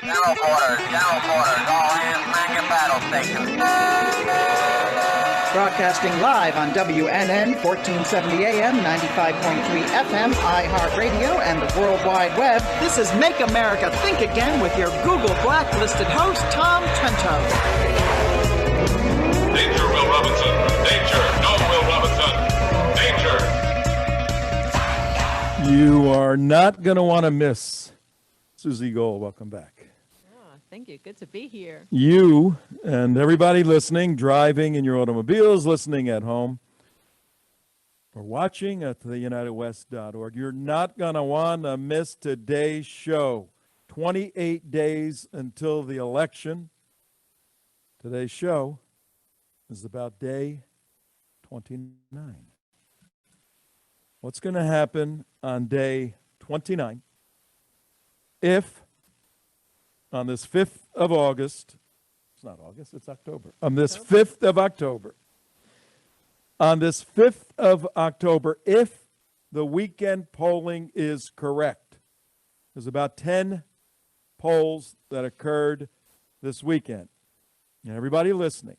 General quarters, all hands man your battle stations. Broadcasting live on WNN 1470 AM, 95.3 FM, iHeartRadio, and the World Wide Web. This is Make America Think Again with your Google Blacklisted host, Tom Trento. Danger, Will Robinson. Danger. No, Will Robinson. Danger. You are not going to want to miss Susie Gold. Welcome back. Thank you. Good to be here. You and everybody listening, driving in your automobiles, listening at home, or watching at theunitedwest.org, you're not going to want to miss today's show. 28 days until the election. Today's show is about day 29. What's going to happen on day 29 if on this 5th of August, it's not August, it's October. On this 5th of October, if the weekend polling is correct, there's about 10 polls that occurred this weekend. And everybody listening,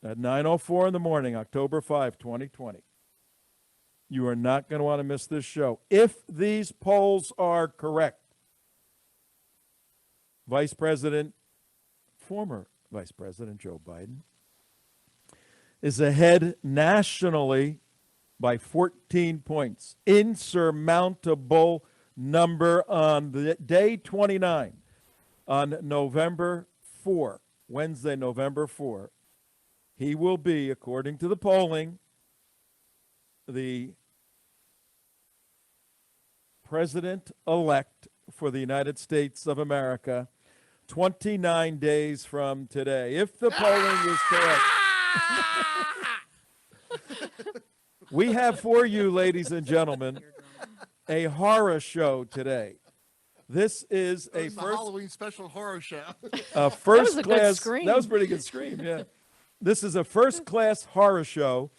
at 9:04 in the morning, October 5, 2020, you are not going to want to miss this show. If these polls are correct, former Vice President Joe Biden is ahead nationally by 14 points. Insurmountable number on the day 29 on November 4, Wednesday, November 4. He will be, according to the polling, the president-elect for the United States of America 29 days from today, if the polling is correct. We have for you, ladies and gentlemen, a horror show today. This is a Halloween special horror show. A first that was a class. good scream. That was a pretty good scream. Yeah, this is a first class horror show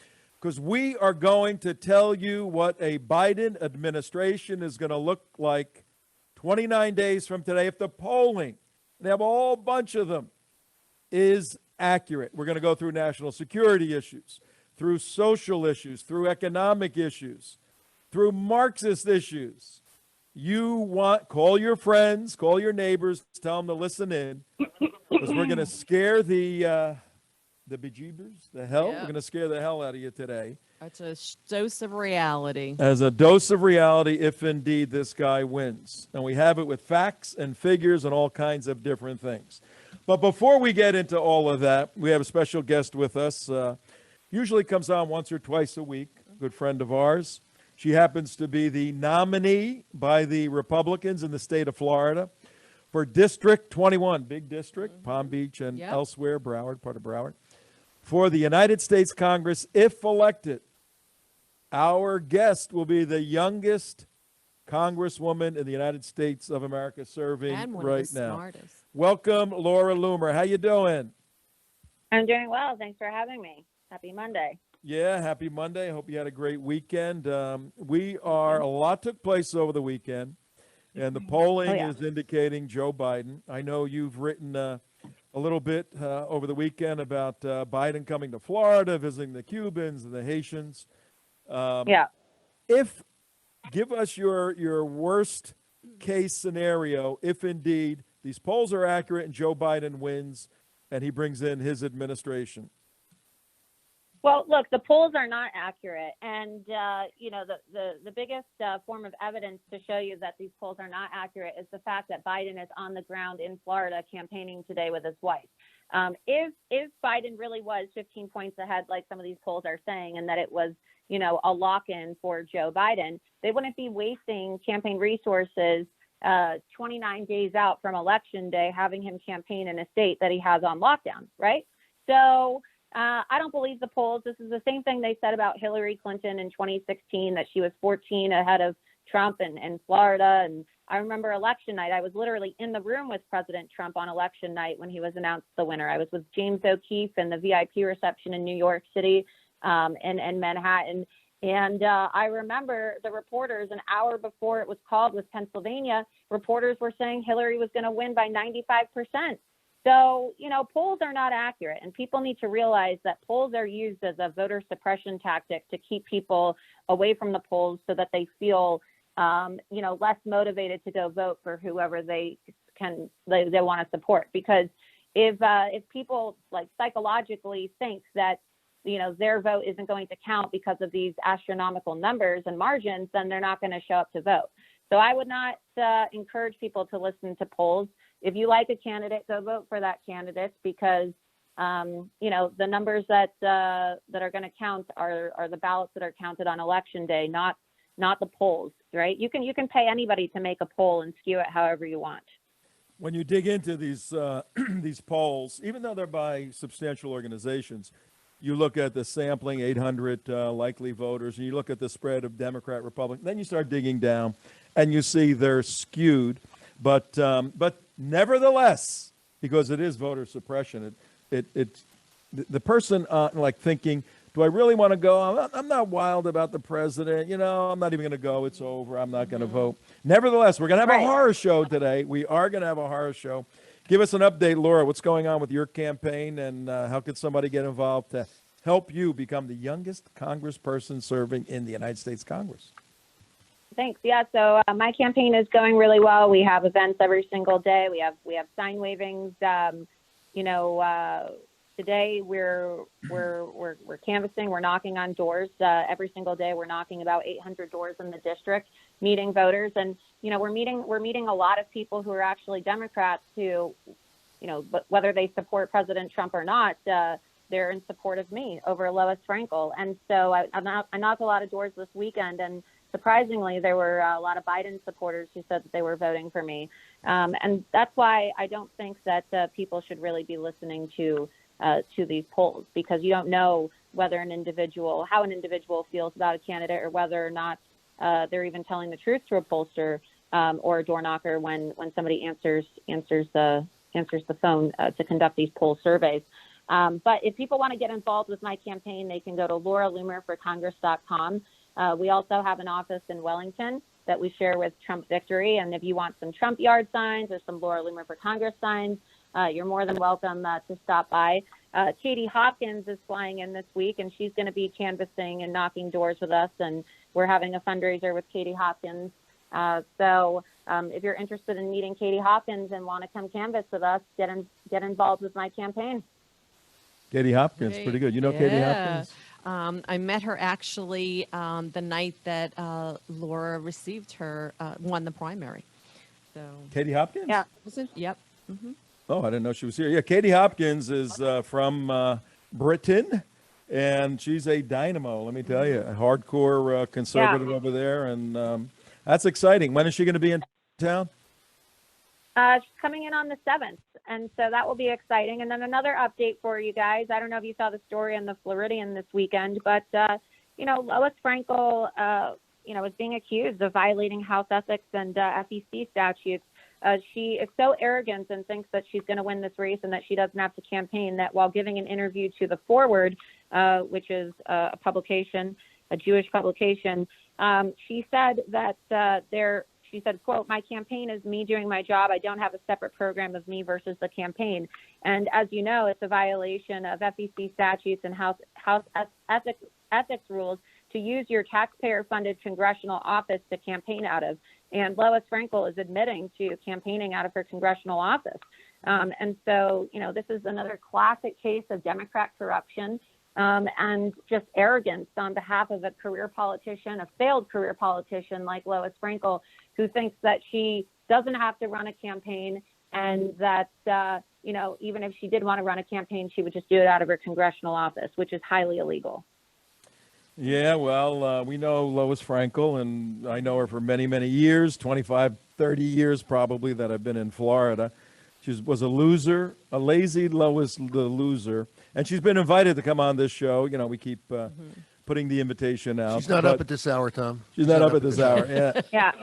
because we are going to tell you what a Biden administration is going to look like 29 days from today if the polling. They have a whole bunch of them, is accurate. We're going to go through national security issues, through social issues, through economic issues, through Marxist issues. Call your friends, call your neighbors, tell them to listen in, because we're going to scare the bejeebers, the hell. Yeah. We're going to scare the hell out of you today. It's a dose of reality. As a dose of reality, if indeed this guy wins. And we have it with facts and figures and all kinds of different things. But before we get into all of that, we have a special guest with us. Usually comes on once or twice a week, a good friend of ours. She happens to be the nominee by the Republicans in the state of Florida for District 21, big district, Palm Beach and elsewhere, Broward, part of Broward, for the United States Congress, if elected. Our guest will be the youngest congresswoman in the United States of America serving And one right of the now. smartest. Welcome, Laura Loomer. How you doing? I'm doing well. Thanks for having me. Happy Monday. Yeah, happy Monday. I hope you had a great weekend. A lot took place over the weekend, and the polling is indicating Joe Biden. I know you've written a little bit over the weekend about Biden coming to Florida, visiting the Cubans and the Haitians. Give us your worst case scenario if indeed these polls are accurate and Joe Biden wins and he brings in his administration. Well, look, the polls are not accurate. And, the biggest form of evidence to show you that these polls are not accurate is the fact that Biden is on the ground in Florida campaigning today with his wife. If Biden really was 15 points ahead, like some of these polls are saying, and that it was, a lock-in for Joe Biden, they wouldn't be wasting campaign resources 29 days out from Election Day, having him campaign in a state that he has on lockdown, right? So I don't believe the polls. This is the same thing they said about Hillary Clinton in 2016, that she was 14 ahead of Trump in Florida. And I remember election night, I was literally in the room with President Trump on election night when he was announced the winner. I was with James O'Keefe in the VIP reception in New York City and Manhattan. And I remember the reporters an hour before it was called with Pennsylvania, reporters were saying Hillary was going to win by 95%. So, polls are not accurate, and people need to realize that polls are used as a voter suppression tactic to keep people away from the polls so that they feel, less motivated to go vote for whoever they want to support. Because if people like psychologically think that their vote isn't going to count because of these astronomical numbers and margins, then they're not going to show up to vote. So I would not encourage people to listen to polls. If you like a candidate, go vote for that candidate, because the numbers that are going to count are the ballots that are counted on election day, not the polls. Right? You can pay anybody to make a poll and skew it however you want. When you dig into these these polls, even though they're by substantial organizations, you look at the sampling, 800 likely voters, and you look at the spread of Democrat, Republican. Then you start digging down, and you see they're skewed. But nevertheless, because it is voter suppression, the person thinking, do I really want to go? I'm not wild about the president. I'm not even going to go. It's over. I'm not going to vote. Nevertheless, we're going to have a horror show today. We are going to have a horror show. Give us an update, Laura. What's going on with your campaign, and how could somebody get involved to help you become the youngest congressperson serving in the United States Congress? Thanks. Yeah. So my campaign is going really well. We have events every single day. We have sign wavings. Today we're canvassing. We're knocking on doors every single day. We're knocking about 800 doors in the district, meeting voters, and we're meeting a lot of people who are actually Democrats who, but whether they support President Trump or not, they're in support of me over Lois Frankel. And so I knocked a lot of doors this weekend, and surprisingly, there were a lot of Biden supporters who said that they were voting for me. And that's why I don't think that people should really be listening to these polls, because you don't know how an individual feels about a candidate, or whether or not they're even telling the truth to a pollster or a door knocker when somebody answers the phone to conduct these poll surveys. But if people want to get involved with my campaign, they can go to LauraLoomerForCongress.com. We also have an office in Wellington that we share with Trump Victory. And if you want some Trump yard signs or some Laura Loomer for Congress signs, you're more than welcome to stop by. Katie Hopkins is flying in this week, and she's going to be canvassing and knocking doors with us. And we're having a fundraiser with Katie Hopkins. So if you're interested in meeting Katie Hopkins and want to come canvass with us, get involved with my campaign. Katie Hopkins, pretty good. You know Katie Hopkins? I met her actually the night that Laura won the primary. So Katie Hopkins? Yeah. Yep. Mm-hmm. Oh, I didn't know she was here. Yeah, Katie Hopkins is from Britain, and she's a dynamo, let me tell you. A hardcore conservative over there, and that's exciting. When is she going to be in town? She's coming in on the 7th, and so that will be exciting. And then another update for you guys. I don't know if you saw the story in the Floridian this weekend, but, Lois Frankel, is being accused of violating House ethics and FEC statutes. She is so arrogant and thinks that she's going to win this race and that she doesn't have to campaign, that while giving an interview to The Forward, which is a publication, a Jewish publication, she said that she said, quote, "My campaign is me doing my job. I don't have a separate program of me versus the campaign." And as you know, it's a violation of FEC statutes and House ethics rules to use your taxpayer-funded congressional office to campaign out of. And Lois Frankel is admitting to campaigning out of her congressional office. And so, this is another classic case of Democrat corruption and just arrogance on behalf of a career politician, a failed career politician like Lois Frankel, who thinks that she doesn't have to run a campaign, and that, even if she did want to run a campaign, she would just do it out of her congressional office, which is highly illegal. Yeah, well, we know Lois Frankel, and I know her for many, many years, 25, 30 years probably that I've been in Florida. She was a loser, a lazy Lois the loser, and she's been invited to come on this show. We keep putting the invitation out. She's not up at this hour, Tom. She's not up at this hour, yeah. Yeah.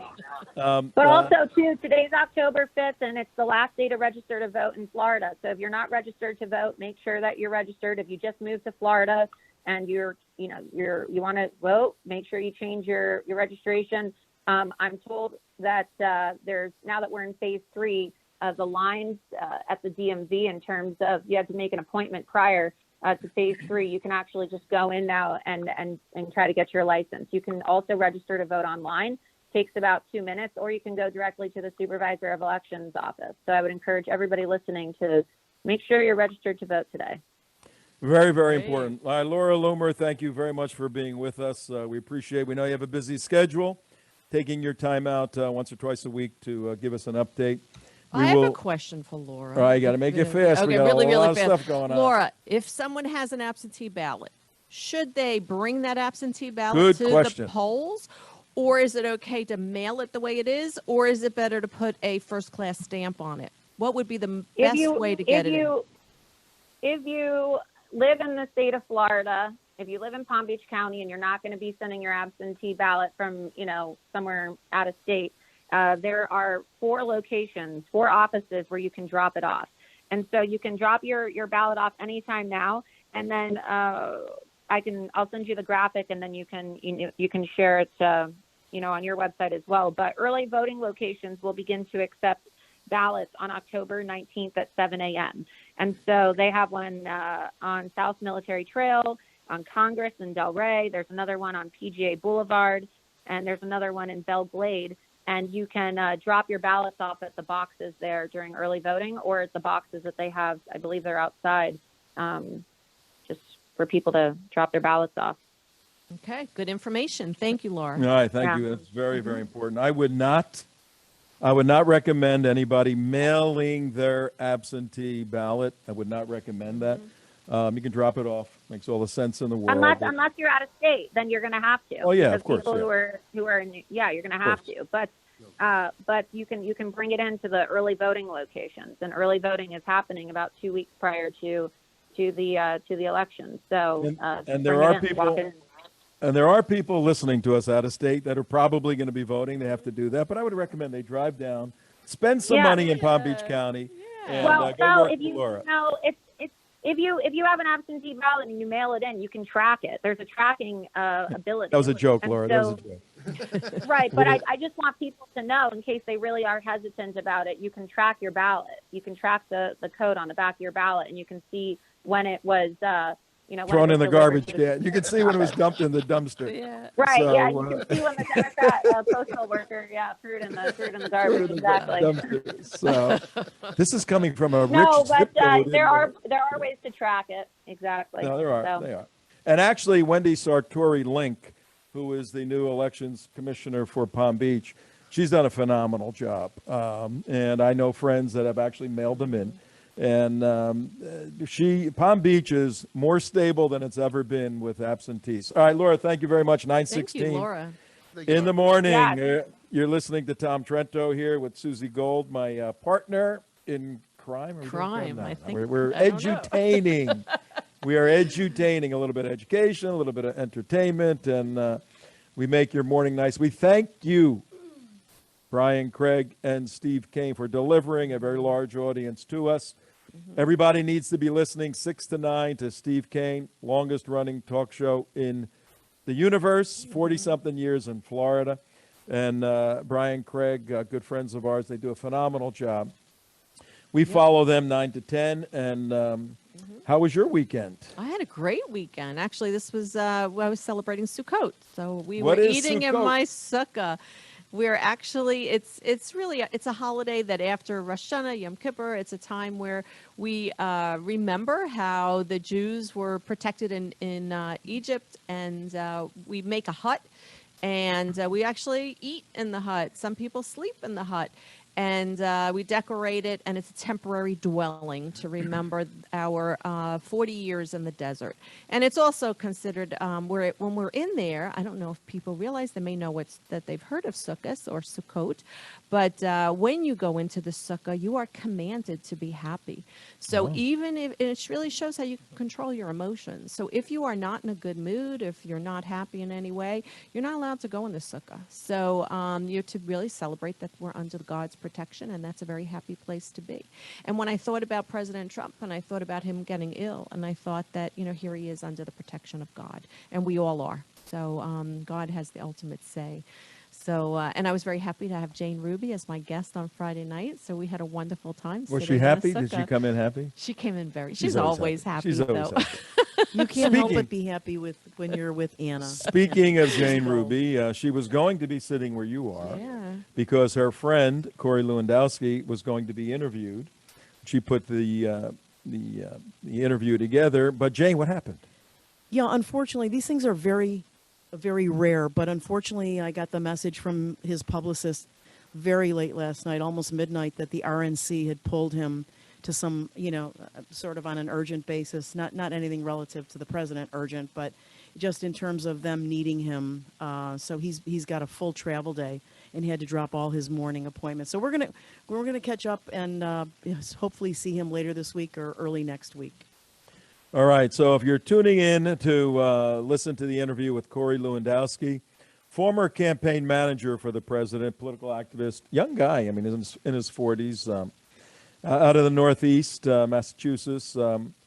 But also, too, today's October 5th, and it's the last day to register to vote in Florida. So if you're not registered to vote, make sure that you're registered. If you just moved to Florida, and you want to vote, make sure you change your registration. I'm told that there's, now that we're in phase 3, the lines at the DMV, in terms of you have to make an appointment prior to phase 3, you can actually just go in now and try to get your license. You can also register to vote online. Takes about 2 minutes, or you can go directly to the Supervisor of Elections office. So I would encourage everybody listening to make sure you're registered to vote today. Very, very important. All right, Laura Loomer, thank you very much for being with us. We appreciate it. We know you have a busy schedule, taking your time out once or twice a week to give us an update. I have a question for Laura. All right, you got to make it fast. Okay, We got really, a really lot of fast. stuff going on. Laura, if someone has an absentee ballot, should they bring that absentee ballot Good to question. the polls? Or is it okay to mail it the way it is? Or is it better to put a first-class stamp on it? What would be the best way to get it in? If you live in the state of Florida, if you live in Palm Beach County and you're not going to be sending your absentee ballot from, somewhere out of state, there are 4 offices where you can drop it off. And so you can drop your ballot off anytime now, and then I'll send you the graphic, and then you can share it, on your website as well. But early voting locations will begin to accept ballots on October 19th at 7 a.m. And so they have one on South Military Trail, on Congress in Delray. There's another one on PGA Boulevard, and there's another one in Belle Glade. And you can drop your ballots off at the boxes there during early voting, or at the boxes that they have. I believe they're outside, just for people to drop their ballots off. Okay, good information. Thank you, Laura. All right, thank you. That's very, very important. I would not recommend anybody mailing their absentee ballot. I would not recommend that. You can drop it off. Makes all the sense in the world. Unless you're out of state, then you're going to have to. Oh yeah, because of course. People who are in, you're going to have to. But you can bring it into the early voting locations, and early voting is happening about 2 weeks prior to the election. So and there are people. And there are people listening to us out of state that are probably going to be voting. They have to do that. But I would recommend they drive down, spend some money in Palm Beach County, and go work with Laura. If you have an absentee ballot and you mail it in, you can track it. There's a tracking ability. That was a joke, Laura. That was a joke. Right, but I just want people to know, in case they really are hesitant about it, you can track your ballot. You can track the code on the back of your ballot, and you can see when it was thrown in the garbage can. You can see when it was dumped in the dumpster. Yeah. Right. So, yeah. You can see when the Democrat postal worker, threw it in the garbage. Exactly. Dumpster. So this is coming from a No, rich but zip code. there are ways to track it. Exactly. No, there are. So. They are. And actually, Wendy Sartori-Link, who is the new elections commissioner for Palm Beach, she's done a phenomenal job. And I know friends that have actually mailed them in. And Palm Beach is more stable than it's ever been with absentees. All right, Laura, thank you very much. 9:16 Thank you, Laura. in the morning. Yeah. You're listening to Tom Trento here with Susie Gold, my partner in crime. I think. We're I don't know. edutaining. We are edutaining, a little bit of education, a little bit of entertainment, and we make your morning nice. We thank you, Brian Craig and Steve Kane, for delivering a very large audience to us. Everybody needs to be listening 6 to 9 to Steve Kane, longest running talk show in the universe, 40-something years in Florida. And Brian Craig, good friends of ours, they do a phenomenal job. We follow them 9 to 10. And how was your weekend? I had a great weekend. Actually, this was, I was celebrating Sukkot. So we What were is eating in Sukkot? my sukkah. We're actually, it's really, it's a holiday that after Rosh Hashanah, Yom Kippur, it's a time where we remember how the Jews were protected in Egypt, and we make a hut, and we actually eat in the hut. Some people sleep in the hut. And we decorate it, and it's a temporary dwelling to remember our 40 years in the desert. And it's also considered, when we're in there, I don't know if people realize, they may know that they've heard of Sukkot or Sukkot, but when you go into the sukkah, you are commanded to be happy. So even if, it really shows how you can control your emotions. So if you are not in a good mood, if you're not happy in any way, you're not allowed to go in the sukkah. So you're to really celebrate that we're under God's protection, and that's a very happy place to be. And when I thought about President Trump, and I thought about him getting ill, and I thought that, here he is under the protection of God, and we all are. So God has the ultimate say. So, and I was very happy to have Jane Ruby as my guest on Friday night. So we had a wonderful time. Was she happy? Did she come in happy? She came in she's always happy. She's always though. happy. You can't help but be happy when you're with Anna. Speaking of Jane Ruby, she was going to be sitting where you are because her friend, Corey Lewandowski, was going to be interviewed. She put the interview together. But Jane, what happened? Yeah, unfortunately, these things are very rare, but unfortunately I got the message from his publicist very late last night, almost midnight, that the RNC had pulled him to some, sort of on an urgent basis, not anything relative to the president urgent, but just in terms of them needing him. So he's got a full travel day and he had to drop all his morning appointments. So we're gonna catch up and hopefully see him later this week or early next week. All right, so if you're tuning in to listen to the interview with Corey Lewandowski, former campaign manager for the president, political activist, young guy, in his 40s, out of the Northeast, Massachusetts.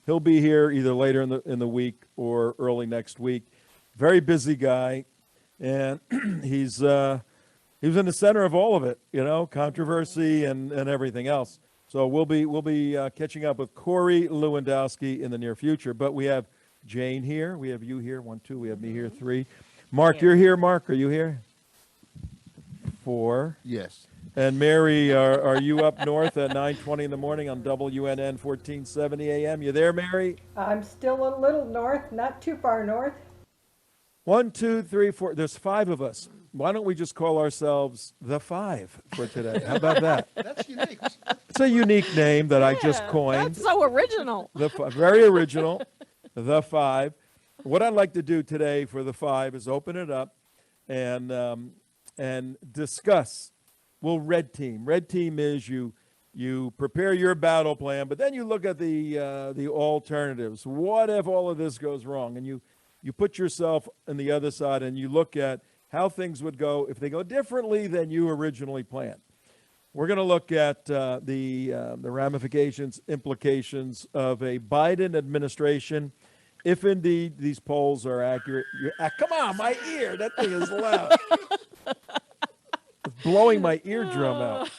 He'll be here either later in the week or early next week. Very busy guy, and he was in the center of all of it, controversy and everything else. So we'll be catching up with Corey Lewandowski in the near future. But we have Jane here. We have you here. 1, 2. We have me here. 3. Mark, you're here. Mark, are you here? 4. Yes. And Mary, are you up north at 9:20 in the morning on WNN 1470 AM? You there, Mary? I'm still a little north, not too far north. 1, 2, 3, 4. There's 5 of us. Why don't we just call ourselves the 5 for today? How about that? That's unique. It's a unique name that I just coined. That's so original. Very original. The 5. What I'd like to do today for the 5 is open it up and discuss. Well, red team. Red team is you prepare your battle plan, but then you look at the alternatives. What if all of this goes wrong? And you put yourself on the other side and you look at how things would go if they go differently than you originally planned. We're going to look at the ramifications, implications of a Biden administration, if indeed these polls are accurate. Come on, my ear. That thing is loud. It's blowing my eardrum out.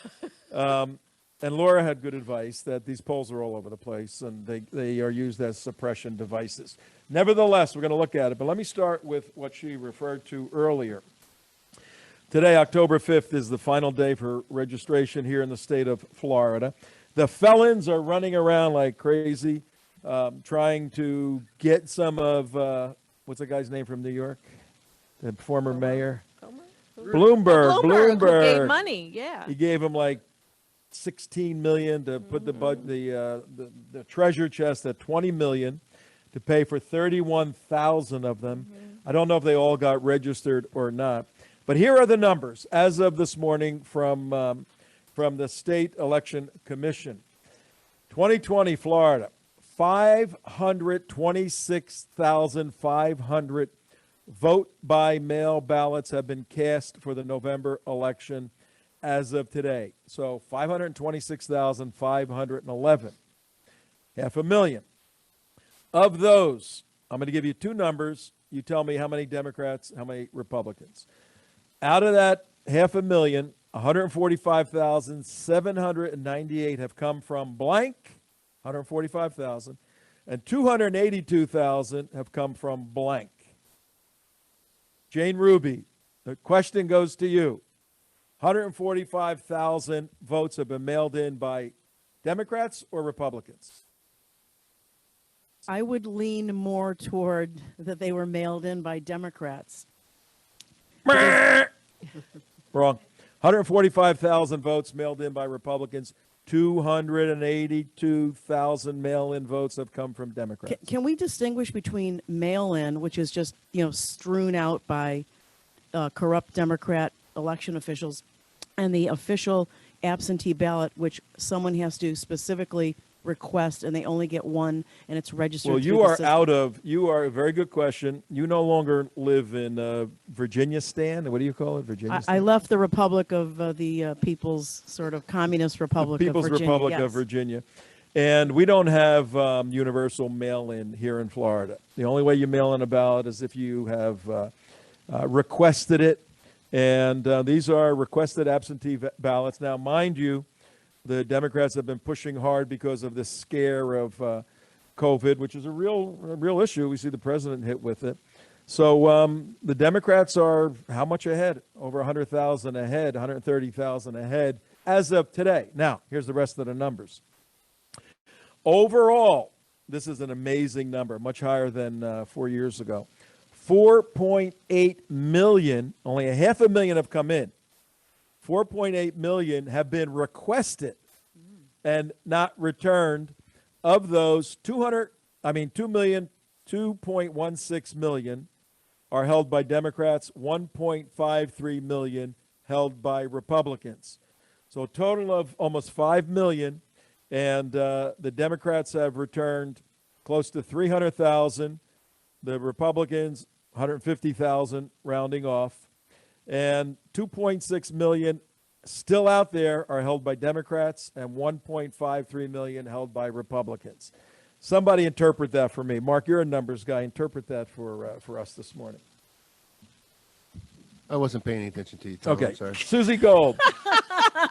And Laura had good advice that these polls are all over the place and they are used as suppression devices. Nevertheless, we're going to look at it. But let me start with what she referred to earlier. Today, October 5th, is the final day for registration here in the state of Florida. The felons are running around like crazy, trying to get some of, what's the guy's name from New York? The former mayor? Bloomberg. Who gave money, yeah. He gave him like $16 million to put the treasure chest at $20 million to pay for 31,000 of them. I don't know if they all got registered or not. But here are the numbers as of this morning from the State Election Commission. 2020 Florida, 526,500 vote-by-mail ballots have been cast for the November election as of today. So 526,511, 500,000. Of those, I'm going to give you 2 numbers. You tell me how many Democrats, how many Republicans. Out of that 500,000, 145,798 have come from blank, 145,000, and 282,000 have come from blank. Jane Ruby, the question goes to you. 145,000 votes have been mailed in by Democrats or Republicans? I would lean more toward that they were mailed in by Democrats. Wrong. 145,000 votes mailed in by Republicans. 282,000 mail-in votes have come from Democrats. Can we distinguish between mail-in, which is just strewn out by corrupt Democrat election officials, and the official absentee ballot, which someone has to specifically request, and they only get one, and it's registered. Well, through you the are system. you are a very good question. You no longer live in Virginia, Stan. What do you call it? Virginia I Stan? left the Republic of the People's sort of Communist Republic People's of Virginia. Republic of yes. Virginia. And we don't have universal mail-in here in Florida. The only way you mail in a ballot is if you have requested it. And these are requested absentee ballots. Now, mind you, the Democrats have been pushing hard because of this scare of COVID, which is a real issue. We see the president hit with it. So the Democrats are how much ahead? Over 100,000 ahead, 130,000 ahead as of today. Now, here's the rest of the numbers. Overall, this is an amazing number, much higher than 4 years ago. 4.8 million, only 500,000 have come in. 4.8 million have been requested and not returned. Of those, 2.16 million are held by Democrats, 1.53 million held by Republicans. So a total of almost 5 million, and the Democrats have returned close to 300,000. The Republicans, 150,000, rounding off. And 2.6 million still out there are held by Democrats, and 1.53 million held by Republicans. Somebody interpret that for me. Mark, you're a numbers guy. Interpret that for us this morning. I wasn't paying any attention to you, Tom. Okay. I'm sorry. Susie Gold,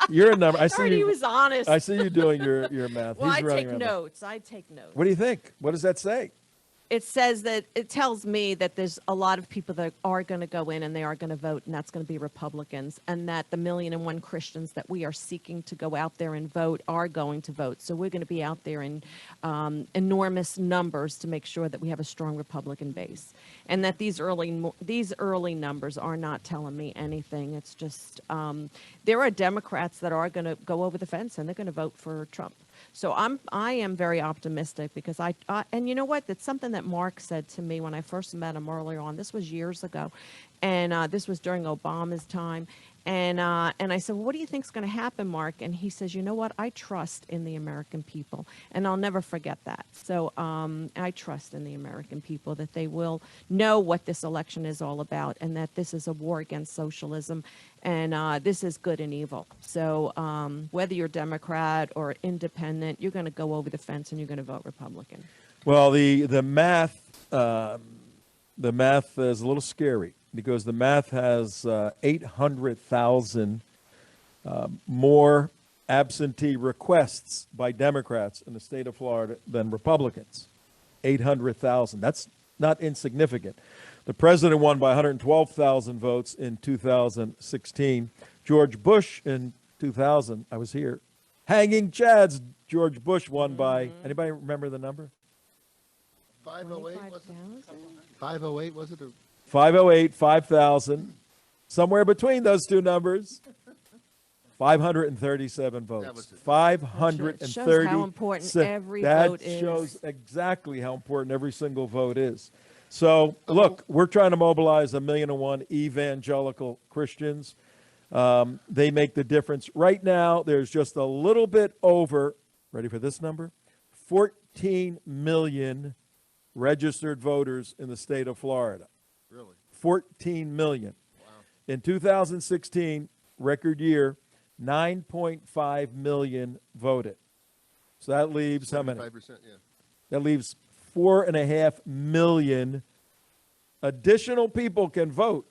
you're a number. I see Heard he you. was honest. I see you doing your math. Well, He's I running take around. notes. I take notes. What do you think? What does that say? It says that it tells me that there's a lot of people that are going to go in and they are going to vote, and that's going to be Republicans, and that the 1,000,001 Christians that we are seeking to go out there and vote are going to vote. So we're going to be out there in enormous numbers to make sure that we have a strong Republican base, and that these early numbers are not telling me anything. It's just there are Democrats that are going to go over the fence and they're going to vote for Trump. So I am very optimistic because and you know what? That's something that Mark said to me when I first met him earlier on. This was years ago, and this was during Obama's time. And I said, well, what do you think is going to happen, Mark? And he says, you know what? I trust in the American people, and I'll never forget that. So I trust in the American people that they will know what this election is all about, and that this is a war against socialism, and this is good and evil. So whether you're Democrat or independent, you're going to go over the fence and you're going to vote Republican. Well, the math is a little scary because the math has 800,000 more absentee requests by Democrats in the state of Florida than Republicans. 800,000. That's not insignificant. The president won by 112,000 votes in 2016. George Bush in 2000, I was here, hanging chads. George Bush won by, anybody remember the number? 508 was it? 508 was it? 508, 5,000, somewhere between those two numbers. 537 votes. That was it. 530. It shows how important every vote is. That shows exactly how important every single vote is. So, look, we're trying to mobilize 1,000,001 evangelical Christians. They make the difference. Right now, there's just a little bit over, ready for this number? 14 million registered voters in the state of Florida. Really? 14 million. Wow. In 2016, record year, 9.5 million voted. So that leaves how many? 5%, yeah. That leaves 4.5 million additional people can vote.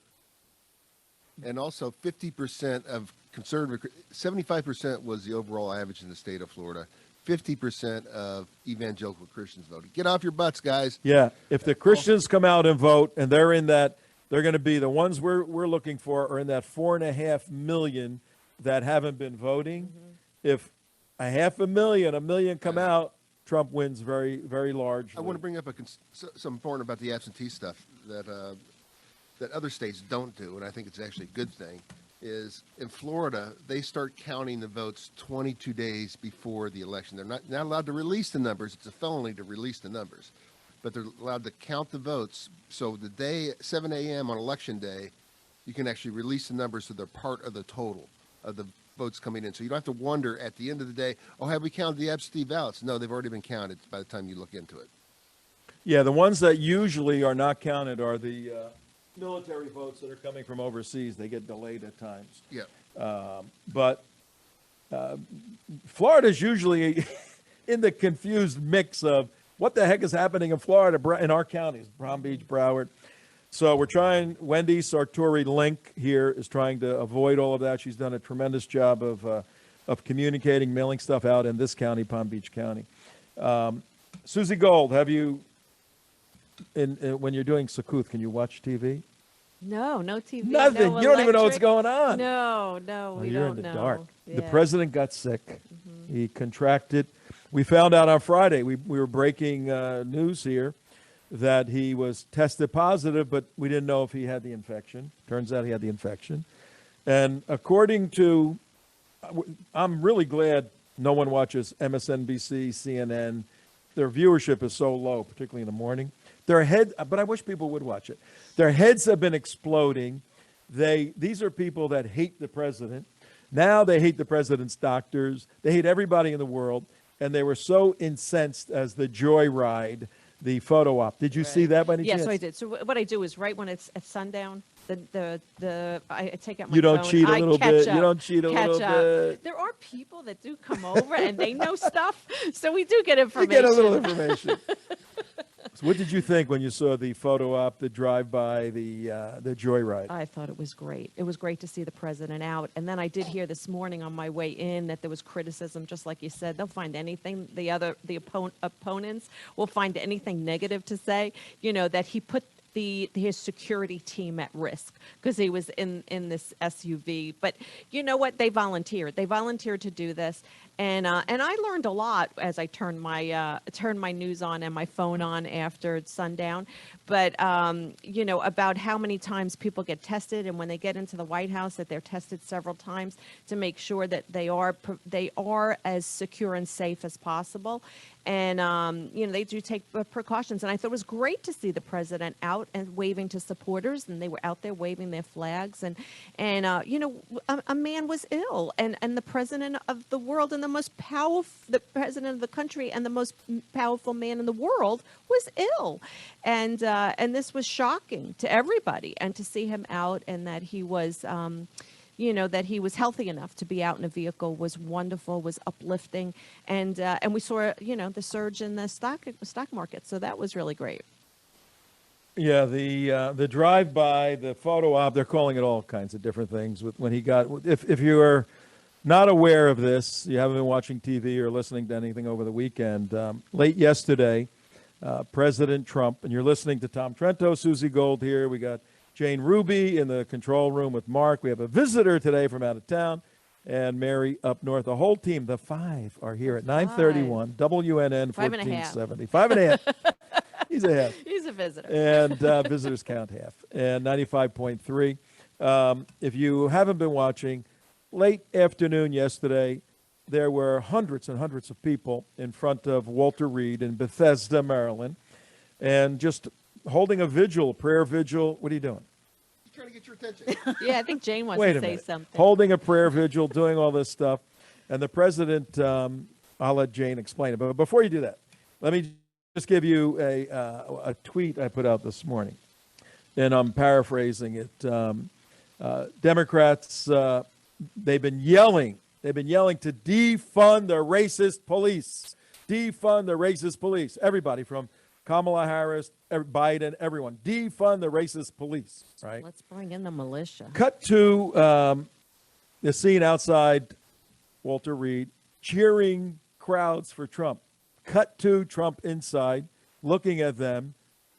And also 50% of conservative, 75% was the overall average in the state of Florida. 50% of evangelical Christians voted. Get off your butts, guys. Yeah, if the Christians come out and vote, and they're in that, they're going to be the ones we're looking for are in that 4.5 million that haven't been voting. If 500,000, 1 million come out, Trump wins very, very largely. I want to bring up some important about the absentee stuff that other states don't do, and I think it's actually a good thing, is in Florida, they start counting the votes 22 days before the election. They're not allowed to release the numbers. It's a felony to release the numbers. But they're allowed to count the votes. So the day, 7 a.m. on election day, you can actually release the numbers so they're part of the total of the votes coming in. So you don't have to wonder at the end of the day, oh, have we counted the absentee ballots? No, they've already been counted by the time you look into it. Yeah, the ones that usually are not counted are the military votes that are coming from overseas. They get delayed at times. Yeah. But Florida's usually in the confused mix of what the heck is happening in Florida, in our counties, Palm Beach, Broward. So we're trying, Wendy Sartori Link here is trying to avoid all of that. She's done a tremendous job of communicating, mailing stuff out in this county, Palm Beach County. Susie Gold, have you, when you're doing Sakuth, can you watch TV? No TV. Nothing. No you don't even know what's electric. going on. No, we you're don't in the know. dark. Yeah. The president got sick. He contracted. We found out on Friday. We were breaking news here that he was tested positive, but we didn't know if he had the infection. Turns out he had the infection. And according to, I'm really glad no one watches MSNBC, CNN. Their viewership is so low, particularly in the morning. But I wish people would watch it. Their heads have been exploding. These are people that hate the president. Now they hate the president's doctors. They hate everybody in the world. And they were so incensed as the joyride, the photo op. Did you see that by any chance? Yes, I did. So what I do is right when it's at sundown, I take out my phone. You don't cheat a little bit. You don't cheat a little bit. There are people that do come over and they know stuff, so we do get You information. get a little information. So what did you think when you saw the photo op, the drive-by, the joyride? I thought it was great. It was great to see the president out. And then I did hear this morning on my way in that there was criticism, just like you said. They'll find anything. The opponents will find anything negative to say. You know, that he put his security team at risk because he was in this SUV. But you know what? They volunteered. They volunteered to do this. And I learned a lot as I turned my news on and my phone on after sundown. But you know, about how many times people get tested, and when they get into the White House, that they're tested several times to make sure that they are as secure and safe as possible. And you know, they do take precautions. And I thought it was great to see the president out and waving to supporters, and they were out there waving their flags. And you know, a man was ill, and the president of the world and the president of the country and the most powerful man in the world was ill. And this was shocking to everybody. And to see him out and that he was, you know, that he was healthy enough to be out in a vehicle was wonderful, was uplifting. And we saw, you know, the surge in the stock market. So that was really great. Yeah, the drive-by, the photo op, they're calling it all kinds of different things. When he got, if you are not aware of this, you haven't been watching TV or listening to anything over the weekend, late yesterday, President Trump, and you're listening to Tom Trento, Susie Gold here. We got Jane Ruby in the control room with Mark. We have a visitor today from out of town, and Mary up north. The whole team, the five, are here at 9:31, WNN 1470. 5.5. He's a half. He's a visitor. And visitors count half. And 95.3. If you haven't been watching, late afternoon yesterday, there were hundreds and hundreds of people in front of Walter Reed in Bethesda, Maryland, and just holding a vigil, prayer vigil. What are you doing? He's trying to get your attention. Yeah, I think Jane wants Wait to a say minute. something. Holding a prayer vigil, doing all this stuff. And the president, I'll let Jane explain it. But before you do that, let me just give you a tweet I put out this morning. And I'm paraphrasing it. Democrats, they've been yelling to defund the racist police. Defund the racist police. Everybody from Kamala Harris, Biden, everyone. Defund the racist police, right? Let's bring in the militia. Cut to the scene outside Walter Reed, cheering crowds for Trump. Cut to Trump inside, looking at them,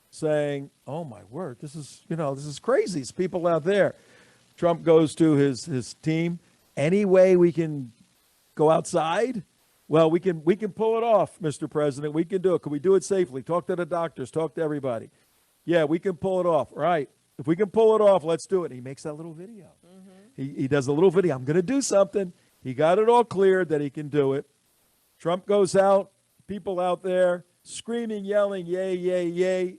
saying, "Oh my word, this is crazy. It's people out there." Trump goes to his team. Any way we can go outside? Well, we can pull it off, Mr. President. We can do it. Can we do it safely? Talk to the doctors. Talk to everybody. Yeah, we can pull it off. Right. If we can pull it off, let's do it. He makes that little video. He does a little video. I'm going to do something. He got it all cleared that he can do it. Trump goes out. People out there screaming, yelling, yay, yay, yay.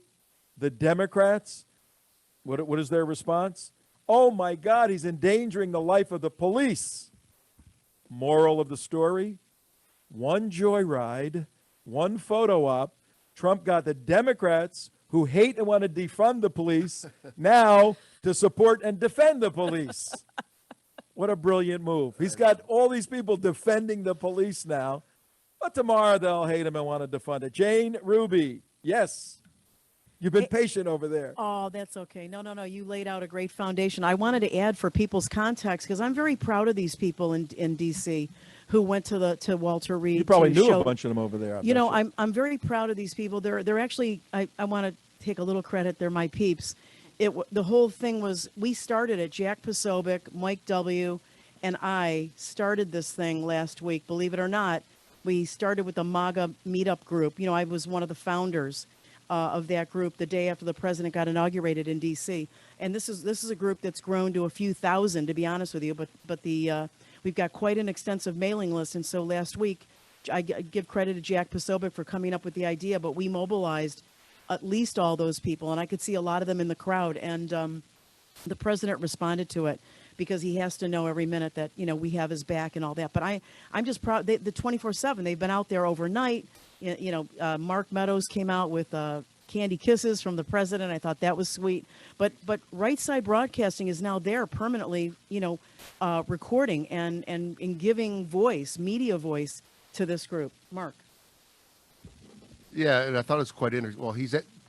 The Democrats, what is their response? Oh, my God, he's endangering the life of the police. Moral of the story, one joyride, one photo op. Trump got the Democrats who hate and want to defund the police now to support and defend the police. What a brilliant move. He's got all these people defending the police now, but tomorrow they'll hate him and want to defund it. Jane Ruby, yes. You've been patient over there. Oh, that's okay. No. You laid out a great foundation. I wanted to add for people's context, because I'm very proud of these people in D.C. who went to Walter Reed. You probably to knew show, a bunch of them over there. You know, I'm very proud of these people. They're actually, I want to take a little credit. They're my peeps. The whole thing was, we started it. Jack Posobiec, Mike W., and I started this thing last week. Believe it or not, we started with the MAGA meetup group. You know, I was one of the founders of that group the day after the president got inaugurated in D.C. And this is a group that's grown to a few thousand, to be honest with you. But we've got quite an extensive mailing list. And so last week, I give credit to Jack Posobiec for coming up with the idea, but we mobilized at least all those people, and I could see a lot of them in the crowd. And the president responded to it, because he has to know every minute that, you know, we have his back and all that. But I'm just proud. The 24/7, they've been out there overnight. You know, Mark Meadows came out with candy kisses from the president. I thought that was sweet. But Right Side Broadcasting is now there permanently, you know, recording and giving voice, media voice to this group. Mark. Yeah, and I thought it was quite interesting. Well,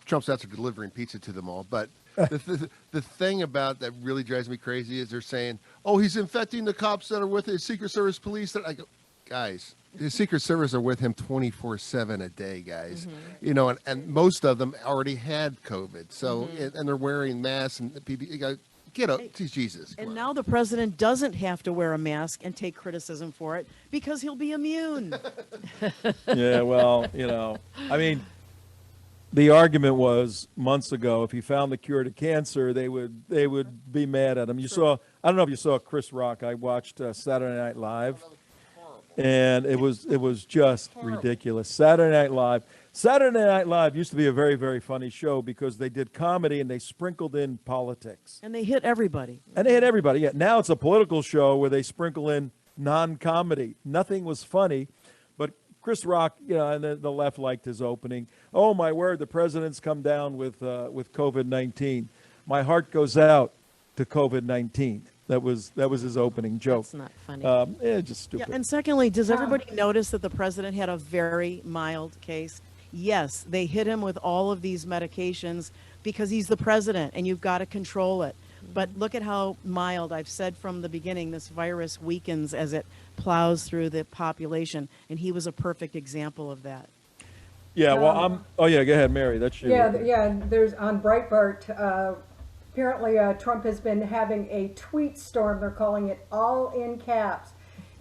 Trump's out there delivering pizza to them all, but the thing about that really drives me crazy is they're saying, "Oh, he's infecting the cops that are with his Secret Service police." That I go, guys, his Secret Service are with him 24/7 a day, guys. Mm-hmm. You know, and most of them already had COVID, so and they're wearing masks and PPE. You go, get up, Jesus. And now the president doesn't have to wear a mask and take criticism for it, because he'll be immune. Yeah, well, you know, I mean, the argument was months ago, if he found the cure to cancer, they would be mad at him. I don't know if you saw Chris Rock. I watched Saturday Night Live, and it was just ridiculous. Saturday Night Live used to be a very, very funny show, because they did comedy and they sprinkled in politics. And they hit everybody. Yeah. Now it's a political show where they sprinkle in non-comedy. Nothing was funny. But Chris Rock, you know, and the left liked his opening. Oh, my word, the president's come down with COVID-19. My heart goes out to COVID-19. That was his opening joke. That's not funny. Just stupid. Yeah, and secondly, does everybody notice that the president had a very mild case? Yes, they hit him with all of these medications because he's the president, and you've got to control it. But look at how mild. I've said from the beginning, this virus weakens as it plows through the population, and he was a perfect example of that. Yeah, well, go ahead, Mary. That's you. Yeah, there's on Breitbart, apparently Trump has been having a tweet storm. They're calling it all in caps.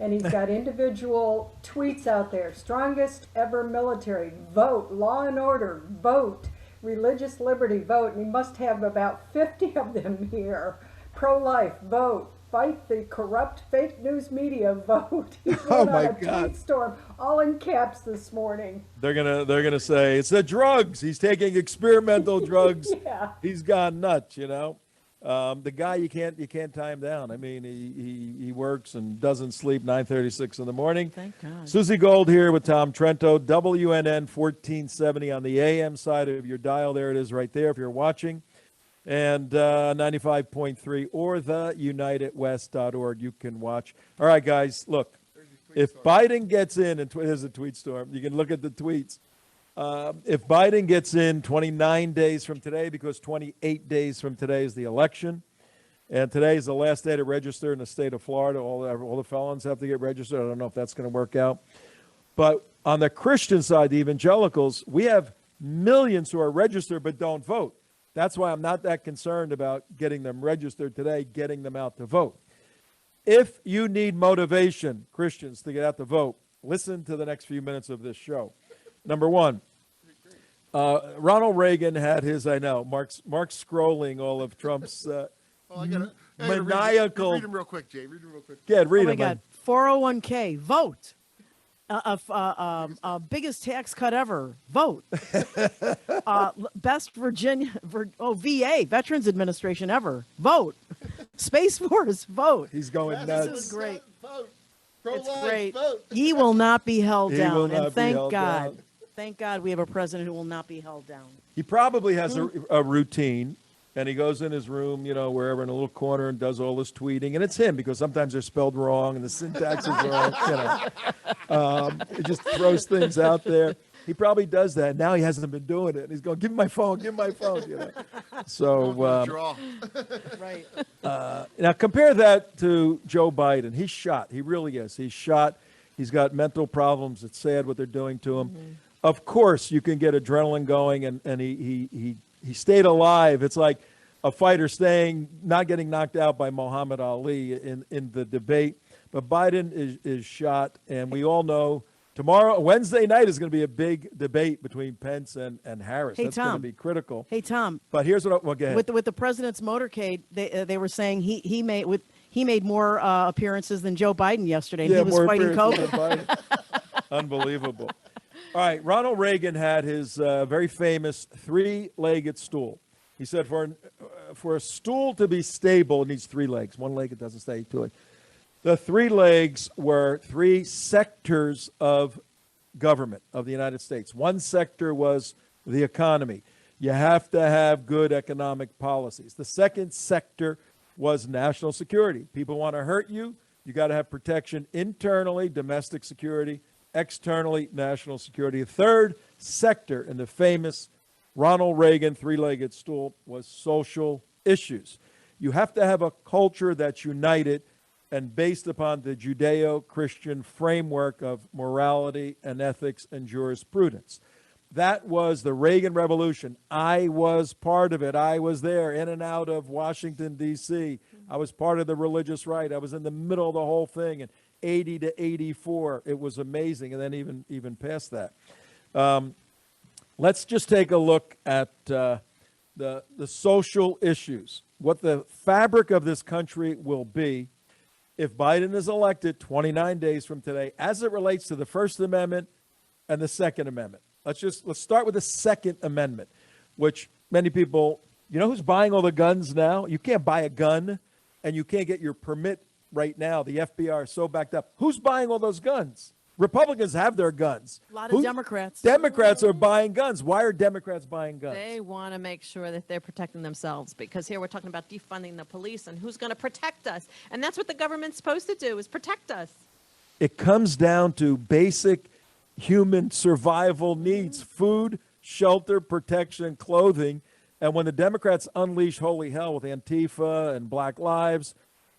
And he's got individual tweets out there. Strongest ever military, vote. Law and order, vote. Religious liberty, vote. And he must have about 50 of them here. Pro-life, vote. Fight the corrupt fake news media, vote. He's on a tweet storm, all in caps this morning. They're gonna say it's the drugs. He's taking experimental drugs. Yeah. He's gone nuts, you know. The guy, you can't tie him down. I mean, he works and doesn't sleep 9:36 in the morning. Thank God. Susie Gold here with Tom Trento, WNN 1470 on the AM side of your dial. There it is right there if you're watching. And 95.3 or the UnitedWest.org. You can watch. All right, guys, look. If Biden gets in, and there's a tweet storm. You can look at the tweets. If Biden gets in 29 days from today, because 28 days from today is the election, and today is the last day to register in the state of Florida. All the felons have to get registered. I don't know if that's going to work out. But on the Christian side, the evangelicals, we have millions who are registered but don't vote. That's why I'm not that concerned about getting them registered today, getting them out to vote. If you need motivation, Christians, to get out to vote, listen to the next few minutes of this show. Number one, Ronald Reagan had his, I know, Mark's scrolling all of Trump's maniacal. Read them real quick, Jay. Read them real quick. Yeah, read Oh my them. God, 401k, vote. Biggest tax cut ever, vote. Best VA, Veterans Administration ever, vote. Space Force, vote. He's going nuts. This is great. It's great. He will not be held He will down, not and be thank held God. down. Thank God we have a president who will not be held down. He probably has a routine, and he goes in his room, wherever in a little corner and does all his tweeting. And it's him, because sometimes they're spelled wrong and the syntax is wrong. He just throws things out there. He probably does that. Now he hasn't been doing it. He's going, give me my phone, give me my phone. So, Draw. Right. now compare that to Joe Biden. He's shot. He really is. He's shot. He's got mental problems. It's sad what they're doing to him. Mm-hmm. Of course, you can get adrenaline going, and he stayed alive. It's like a fighter not getting knocked out by Muhammad Ali in the debate. But Biden is shot, and we all know Wednesday night is going to be a big debate between Pence and Harris. Hey, That's Tom. going to be critical. Hey, Tom. But here's what go ahead. With the president's motorcade, they were saying he made more appearances than Joe Biden yesterday. Yeah, he was more fighting appearances COVID. than Biden. Unbelievable. All right, Ronald Reagan had his very famous three-legged stool. He said for a stool to be stable, it needs three legs. One leg, it doesn't stay to it. The three legs were three sectors of government of the United States. One sector was the economy. You have to have good economic policies. The second sector was national security. People want to hurt you, you got to have protection internally, domestic security, externally, national security. A third sector in the famous Ronald Reagan three-legged stool was social issues. You have to have a culture that's united and based upon the Judeo-Christian framework of morality and ethics and jurisprudence. That was the Reagan Revolution. I was part of it. I was there in and out of Washington, D.C. I was part of the religious right. I was in the middle of the whole thing. And 80 to 84, it was amazing. And then even past that. Let's just take a look at the social issues, what the fabric of this country will be if Biden is elected 29 days from today, as it relates to the First Amendment and the Second Amendment. Let's start with the Second Amendment, which many people, who's buying all the guns now? You can't buy a gun, and you can't get your permit right now. The FBI are so backed up. Who's buying all those guns? Republicans have their guns. A lot of Democrats. Democrats are buying guns. Why are Democrats buying guns? They want to make sure that they're protecting themselves, because here we're talking about defunding the police and who's going to protect us. And that's what the government's supposed to do, is protect us. It comes down to basic human survival needs: food, shelter, protection, clothing. And when the Democrats unleash holy hell with Antifa and Black Lives,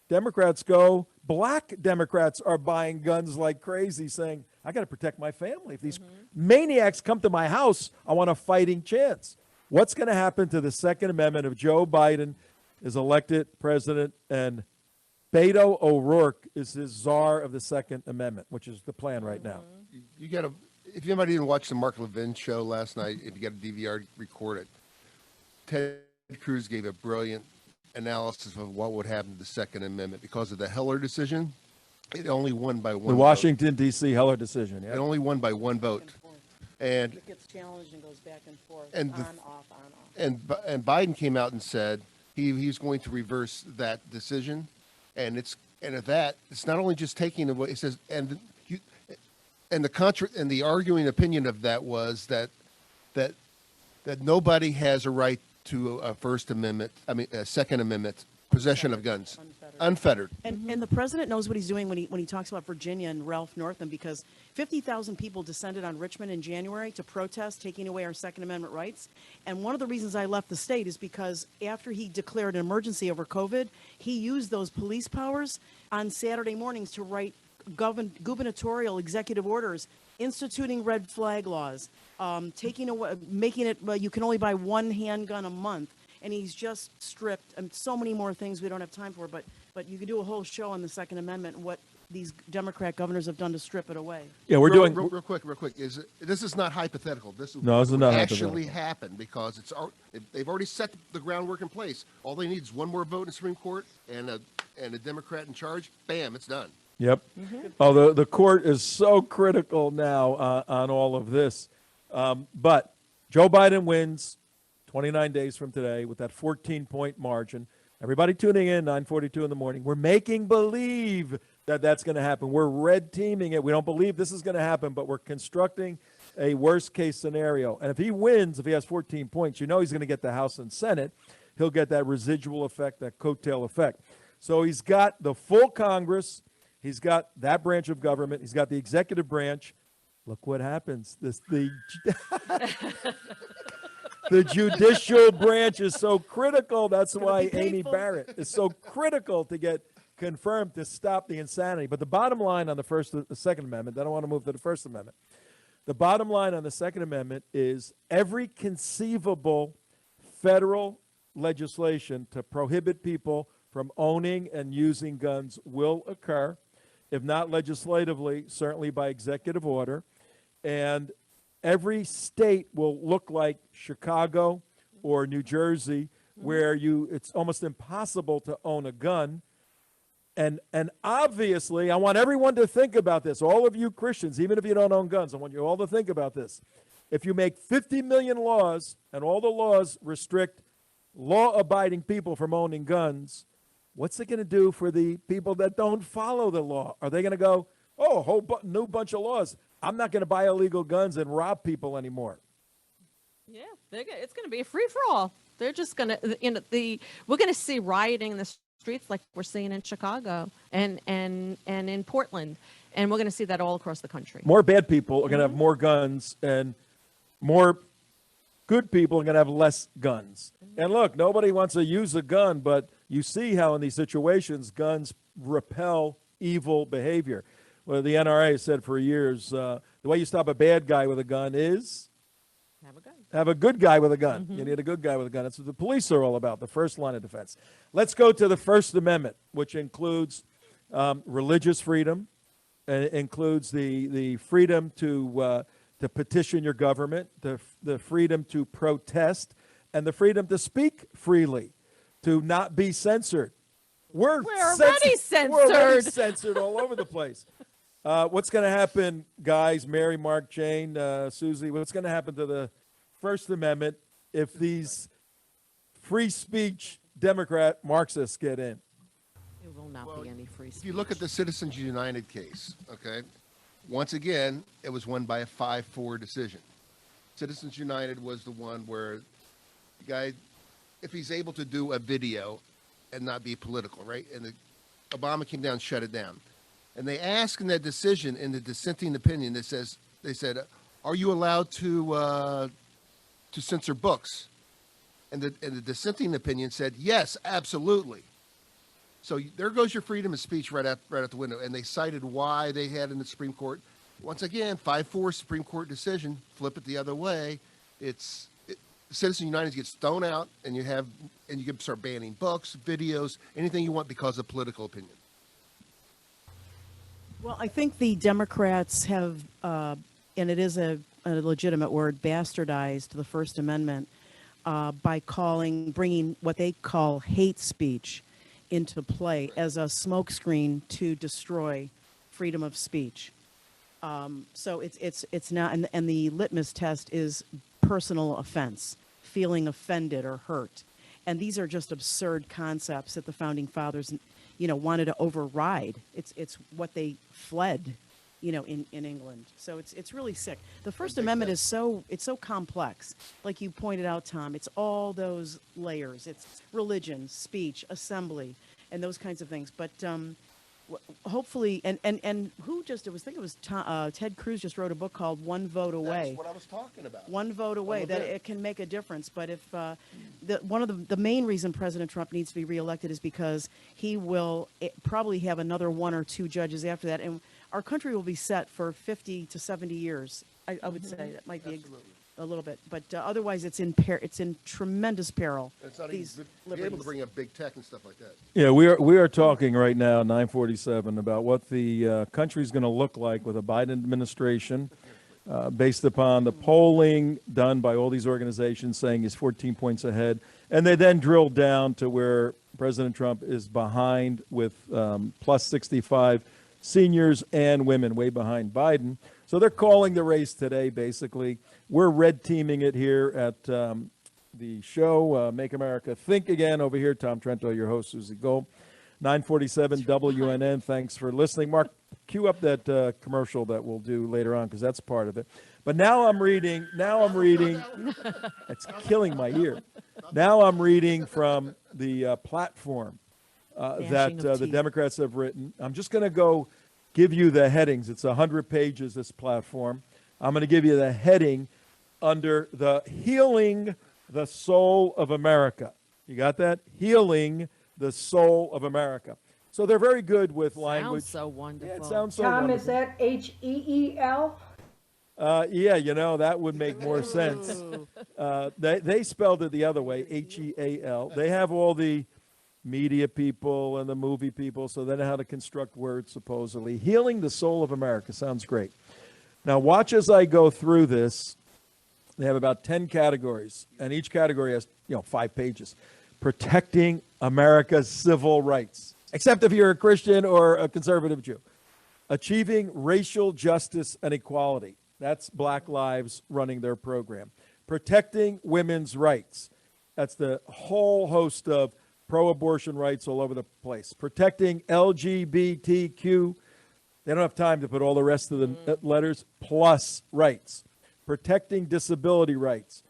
Democrats go, black Democrats are buying guns like crazy, saying, I got to protect my family. If these maniacs come to my house, I want a fighting chance. What's going to happen to the Second Amendment if Joe Biden is elected president and Beto O'Rourke is his czar of the Second Amendment, which is the plan right now? You got to, if anybody didn't watch the Mark Levin show last night, if you got a DVR, record it. Ted Cruz gave a brilliant analysis of what would happen to the Second Amendment because of the Heller decision. It only won by one vote. The Washington, D.C. Heller decision. Yeah. It only won by one vote. And It gets challenged and goes back and forth, And on, the- off, on, off. and Biden came out and said he's going to reverse that decision. And at that, it's not only just taking away. It says the arguing opinion of that was that nobody has a right to a Second Amendment possession of guns, unfettered. And the president knows what he's doing when he talks about Virginia and Ralph Northam, because 50,000 people descended on Richmond in January to protest taking away our Second Amendment rights. And one of the reasons I left the state is because after he declared an emergency over COVID, he used those police powers on Saturday mornings to write gubernatorial executive orders instituting red flag laws, taking away, making it you can only buy one handgun a month. And he's just stripped so many more things we don't have time for. But you could do a whole show on the Second Amendment and what these Democrat governors have done to strip it away. Yeah, we're doing real quick. This is not hypothetical. This is No, this is not actually hypothetical. happen because they've already set the groundwork in place. All they need is one more vote in the Supreme Court and a Democrat in charge. Bam, it's done. Yep. Oh, the court is so critical now on all of this. But Joe Biden wins 29 days from today with that 14-point margin. Everybody tuning in, 9:42 in the morning. We're making believe that that's going to happen. We're red teaming it. We don't believe this is going to happen, but we're constructing a worst case scenario. And if he wins, if he has 14 points, you know he's going to get the House and Senate. He'll get that residual effect, that coattail effect. So he's got the full Congress. He's got that branch of government. He's got the executive branch. Look what happens. The judicial branch is so critical. That's why Amy Barrett is so critical to get confirmed to stop the insanity. But the bottom line on the Second Amendment, I don't want to move to the First Amendment. The bottom line on the Second Amendment is every conceivable federal legislation to prohibit people from owning and using guns will occur, if not legislatively, certainly by executive order. And every state will look like Chicago or New Jersey, where it's almost impossible to own a gun. And obviously, I want everyone to think about this. All of you Christians, even if you don't own guns, I want you all to think about this. If you make 50 million laws and all the laws restrict law-abiding people from owning guns, what's it going to do for the people that don't follow the law? Are they going to go, oh, a whole new bunch of laws. I'm not going to buy illegal guns and rob people anymore. Yeah, it's going to be a free-for-all. They're just going to, we're going to see rioting in the streets like we're seeing in Chicago and in Portland. And we're going to see that all across the country. More bad people are going to have more guns, and more good people are going to have less guns. And look, nobody wants to use a gun, but you see how in these situations guns repel evil behavior. Well, the NRA has said for years, the way you stop a bad guy with a gun is Have a gun. have a good guy with a gun. You need a good guy with a gun. That's what the police are all about, the first line of defense. Let's go to the First Amendment, which includes religious freedom, and it includes the freedom to petition your government, the freedom to protest, and the freedom to speak freely, to not be censored. We're already censored. We're already censored all over the place. What's going to happen, guys, Mary, Mark, Jane, Susie, what's going to happen to the First Amendment if these free speech Democrat Marxists get in? There will not be any free speech. If you look at the Citizens United case, okay, once again, it was won by a 5-4 decision. Citizens United was the one where the guy, if he's able to do a video and not be political, right? And Obama came down and shut it down. And they asked in that decision, in the dissenting opinion, they said, are you allowed to censor books? And the dissenting opinion said, yes, absolutely. So there goes your freedom of speech right out the window. And they cited why they had in the Supreme Court. Once again, 5-4 Supreme Court decision. Flip it the other way. Citizens United gets thrown out, and you can start banning books, videos, anything you want because of political opinion. Well, I think the Democrats have, and it is a legitimate word, bastardized the First Amendment by bringing what they call hate speech into play as a smokescreen to destroy freedom of speech. So it's not, and the litmus test is personal offense, feeling offended or hurt. And these are just absurd concepts that the Founding Fathers, wanted to override. It's what they fled, in England. So it's really sick. The First Amendment is so complex. Like you pointed out, Tom, it's all those layers. It's religion, speech, assembly, and those kinds of things. But hopefully, and who just, I think it was Ted Cruz just wrote a book called One Vote Away. That's what I was talking about. One vote away, that it can make a difference. But if one of the main reason President Trump needs to be reelected is because he will probably have another 1 or 2 judges after that, and our country will be set for 50 to 70 years. I would say that might be a little bit, but otherwise it's in tremendous peril. It's not easy to be able to bring up big tech and stuff like that. Yeah, we are talking right now, 9:47, about what the country's going to look like with a Biden administration, based upon the polling done by all these organizations saying he's 14 points ahead, and they then drill down to where President Trump is behind with plus 65 seniors and women, way behind Biden. So they're calling the race today, basically. We're red teaming it here at the show, Make America Think Again, over here. Tom Trento, your host, Susie Gold. 947 WNN. Thanks for listening. Mark, cue up that commercial that we'll do later on because that's part of it. But now I'm reading, it's killing my ear. Now I'm reading from the platform that the Democrats have written. I'm just going to go give you the headings. It's 100 pages, this platform. I'm going to give you the heading under the Healing the Soul of America. You got that? Healing the Soul of America. So they're very good with language. Sounds so wonderful. Yeah, it sounds so Tom, wonderful. is that H-E-E-L? Yeah, you know, that would make more sense. They spelled it the other way, H-E-A-L. They have all the media people and the movie people, so they know how to construct words, supposedly. Healing the Soul of America sounds great. Now, watch as I go through this. They have about 10 categories, and each category has, 5 pages. Protecting America's civil rights, except if you're a Christian or a conservative Jew. Achieving racial justice and equality. That's Black Lives running their program. Protecting women's rights. That's the whole host of pro-abortion rights all over the place. Protecting LGBTQ. They don't have time to put all the rest of the letters, plus rights. Protecting disability rights.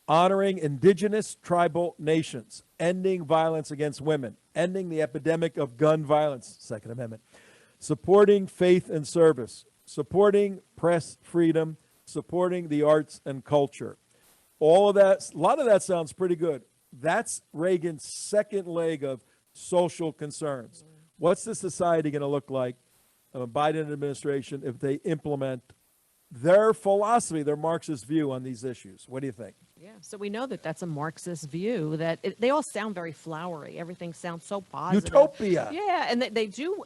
Honoring indigenous tribal nations. Ending violence against women. Ending the epidemic of gun violence, Second Amendment. Supporting faith and service. Supporting press freedom. Supporting the arts and culture. All of that, a lot of that sounds pretty good. That's Reagan's second leg of social concerns. What's the society going to look like of a Biden administration if they implement their philosophy, their Marxist view on these issues? What do you think? Yeah, so we know that that's a Marxist view, that they all sound very flowery. Everything sounds so positive. Utopia. Yeah, and they do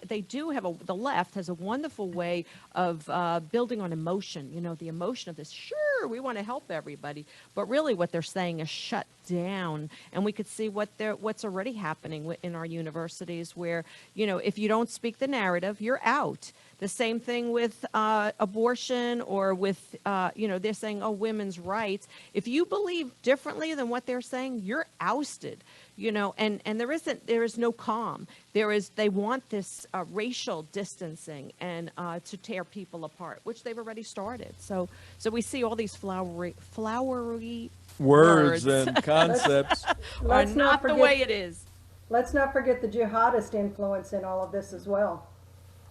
have the left has a wonderful way of building on emotion, the emotion of this. Sure, we want to help everybody, but really what they're saying is shut down. And we could see what's already happening in our universities where, if you don't speak the narrative, you're out. The same thing with abortion or with, they're saying, women's rights. If you believe differently than what they're saying, you're ousted, and there is no calm. They want this racial distancing and to tear people apart, which they've already started. So we see all these flowery words and concepts are not the way it is. Let's not forget the jihadist influence in all of this as well.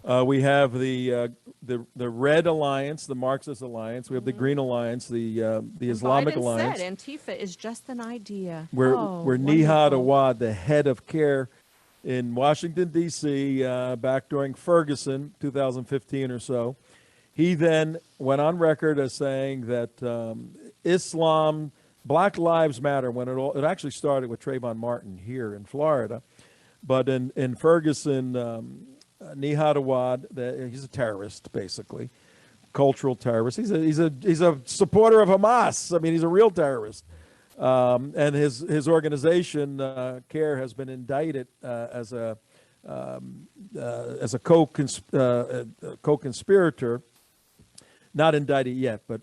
We have the Red Alliance, the Marxist Alliance. We have the Green Alliance, the Islamic Biden Alliance. Said Antifa is just an idea. Where wonderful. Nihad Awad, the head of CARE in Washington, D.C., back during Ferguson, 2015 or so, he then went on record as saying that Islam, Black Lives Matter, when it actually started with Trayvon Martin here in Florida, but in Ferguson, Nihad Awad, he's a terrorist, basically, cultural terrorist. He's a supporter of Hamas. I mean, he's a real terrorist. And his organization, CARE, has been indicted as a co-conspirator. Not indicted yet, but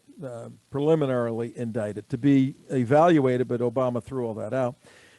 preliminarily indicted, to be evaluated, but Obama threw all that out.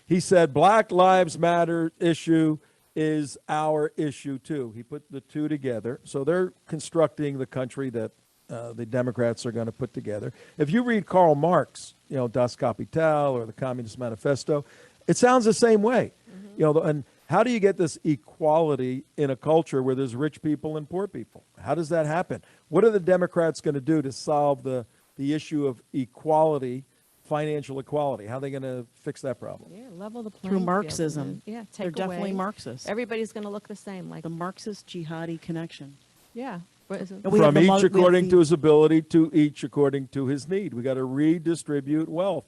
He said, Black Lives Matter issue is our issue too. He put the two together. So they're constructing the country that the Democrats are going to put together. If you read Karl Marx, Das Kapital or the Communist Manifesto, it sounds the same way. And how do you get this equality in a culture where there's rich people and poor people? How does that happen? What are the Democrats going to do to solve the issue of equality, financial equality? How are they going to fix that problem? Yeah, level the playing Through field. Marxism. Yeah, They're definitely Marxists. Everybody's going to look the same. Like The Marxist jihadi connection. yeah. What is it? We have From the each according to his ability to each according to his need. We got to redistribute wealth.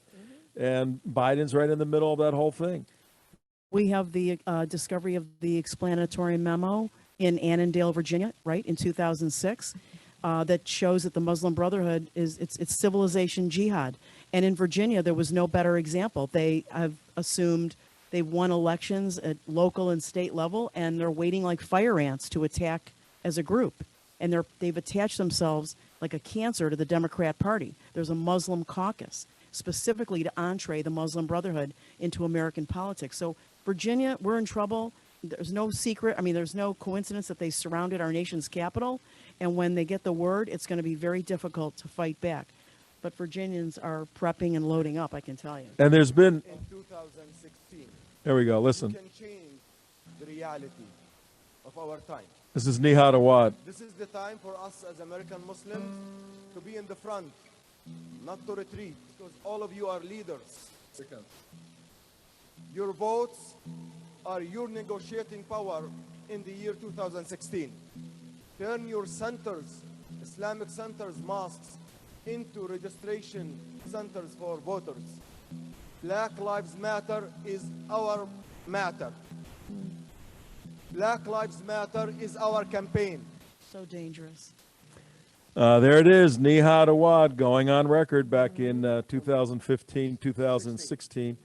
And Biden's right in the middle of that whole thing. We have the discovery of the explanatory memo in Annandale, Virginia, right, in 2006, that shows that the Muslim Brotherhood it's civilization jihad. And in Virginia, there was no better example. They have assumed they've won elections at local and state level, and they're waiting like fire ants to attack as a group. And they've attached themselves like a cancer to the Democrat Party. There's a Muslim caucus specifically to entree the Muslim Brotherhood into American politics. So Virginia, we're in trouble. there's no secret. I mean, there's no coincidence that they surrounded our nation's capital. And when they get the word, it's going to be very difficult to fight back. But Virginians are prepping and loading up, I can tell you. And there's been, In 2016, there we go, we listen. can change the reality of our time. This is Nihad Awad. This is the time for us as American Muslims to be in the front, not to retreat, because all of you are leaders. Your votes are your negotiating power in the year 2016. Turn your centers, Islamic centers, mosques, into registration centers for voters. Black Lives Matter is our matter. Black Lives Matter is our campaign. So dangerous. There it is, Nihad Awad going on record back in 2015, 2016.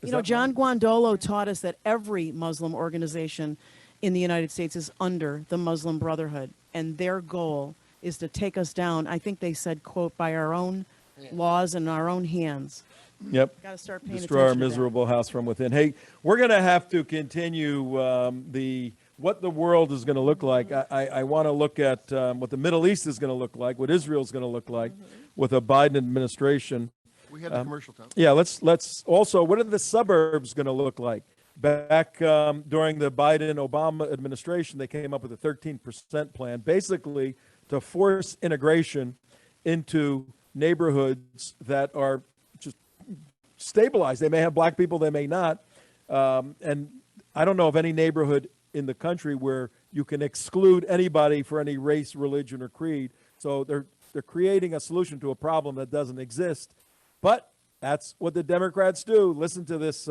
You know, John Guandolo taught us that every Muslim organization in the United States is under the Muslim Brotherhood, and their goal is to take us down. I think they said, quote, by our own laws and our own hands. Yep. Got to start paying Destroy our attention to that. miserable house from within. Hey, we're going to have to continue what the world is going to look like. I want to look at what the Middle East is going to look like, what Israel is going to look like with a Biden administration. We had the commercial, Tom. Yeah, let's also, what are the suburbs going to look like? Back during the Biden-Obama administration, they came up with a 13% plan, basically to force integration into neighborhoods that are just stabilized. They may have black people, they may not. And I don't know of any neighborhood in the country where you can exclude anybody for any race, religion, or creed. So they're creating a solution to a problem that doesn't exist. But that's what the Democrats do. Listen to this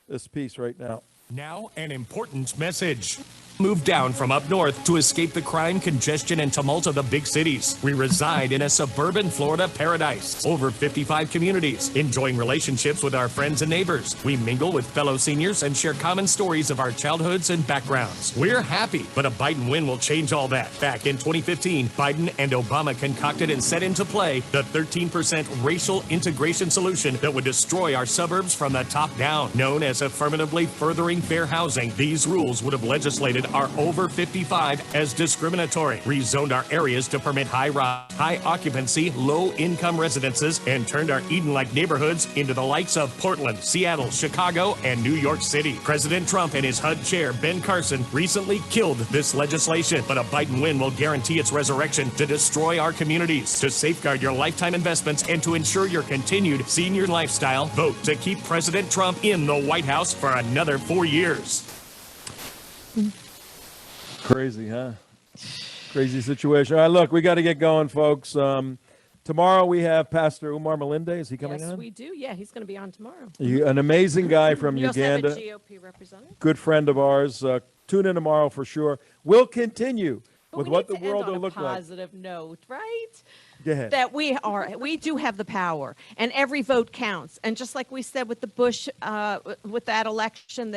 this piece right now. Now, an important message. Moved down from up north to escape the crime, congestion, and tumult of the big cities. We reside in a suburban Florida paradise. Over 55 communities, enjoying relationships with our friends and neighbors. We mingle with fellow seniors and share common stories of our childhoods and backgrounds. We're happy, but a Biden win will change all that. Back in 2015, Biden and Obama concocted and set into play the 13% racial integration solution that would destroy our suburbs from the top down. Known as affirmatively furthering fair housing, these rules would have legislated our over 55 as discriminatory, rezoned our areas to permit high-rise, high-occupancy, low-income residences, and turned our Eden-like neighborhoods into the likes of Portland, Seattle, Chicago, and New York City. President Trump and his HUD chair, Ben Carson, recently killed this legislation, but a Biden win will guarantee its resurrection to destroy our communities, to safeguard your lifetime investments, and to ensure your continued senior lifestyle. Vote to keep President Trump in the White House for another 4 years. Crazy, huh? Crazy situation. All right, look, we got to get going, folks. Tomorrow we have Pastor Umar Malinde. Is he coming Yes, on? we do. Yeah, he's going to be on tomorrow. An amazing guy from We also have Uganda. a GOP representative. Good friend of ours. Tune in tomorrow for sure. We'll continue But with we what need the to end world on will a look like. positive note, right? Go ahead. That we do have the power, and every vote counts. And just like we said with the Bush, with that election,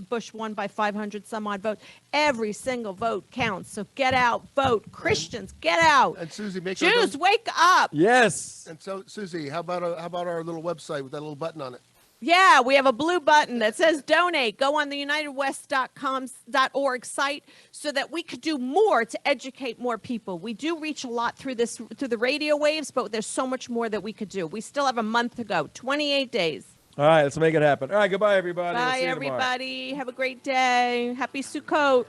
Bush won by 500 some odd votes. Every single vote counts. So get out, vote. Christians, get out. And Susie, make Jews, wake up. Yes. And so, Susie, how about our little website with that little button on it? Yeah, we have a blue button that says donate. Go on the UnitedWest.org site so that we could do more to educate more people. We do reach a lot through the radio waves, but there's so much more that we could do. We still have a month to go, 28 days. All right, let's make it happen. All right, goodbye, everybody. We'll Bye, see you tomorrow. everybody. Have a great day. Happy Sukkot.